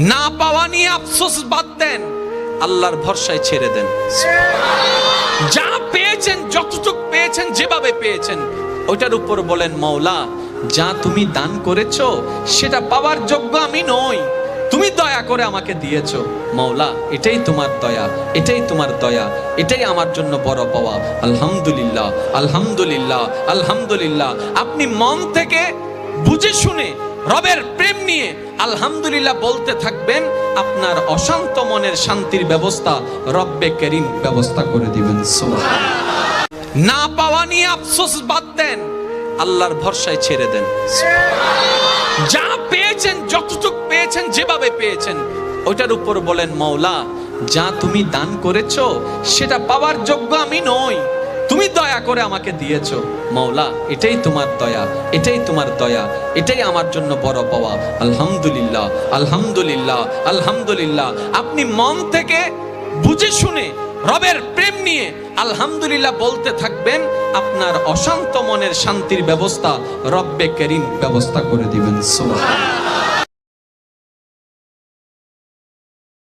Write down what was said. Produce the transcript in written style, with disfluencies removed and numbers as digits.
না পাওয়া নিয়ে আফসোস বাদ দেন, আল্লাহর ভরসায় ছেড়ে দেন। যা পেয়েছেন, যতটুকু পেয়েছেন, যেভাবে পেয়েছেন, ওইটার উপর বলেন মওলা যা তুমি দান করেছো সেটা পাওয়ার যোগ্য আমি নই, তুমি দয়া করে আমাকে দিয়েছো মওলা, এটাই তোমার দয়া, এটাই তোমার দয়া, এটাই আমার জন্য বড় পাওয়া। আলহামদুলিল্লাহ, আলহামদুলিল্লাহ, আলহামদুলিল্লাহ। আপনি মন থেকে বুঝে শুনে রবের প্রেম নিয়ে আলহামদুলিল্লাহ বলতে থাকবেন, আপনার অশান্ত মনের শান্তির ব্যবস্থা রব্বে করিম ব্যবস্থা করে দিবেন। সুবহানাল্লাহ। না পাওয়া নিয়ে আফসোস বাদ দেন, আল্লাহর ভরসায় ছেড়ে দেন। যা পেয়েছেন, যতটুকু পেয়েছেন, যেভাবে পেয়েছেন, ওইটার উপর বলেন মওলা যা তুমি দান করেছো সেটা পাওয়ার যোগ্য আমি নই, তুমি দয়া করে আমাকে দিয়েছো মওলা, এটাই তোমার দয়া, এটাই তোমার দয়া, এটাই আমার জন্য বড় পাওয়া। আলহামদুলিল্লাহ, আলহামদুলিল্লাহ, আলহামদুলিল্লাহ। আপনি মন থেকে বুঝে শুনে রবের প্রেম নিয়ে আলহামদুলিল্লাহ বলতে থাকবেন, আপনার অশান্ত মনের শান্তির ব্যবস্থা রব্বে করিম ব্যবস্থা করে দিবেন। সুবহানাল্লাহ।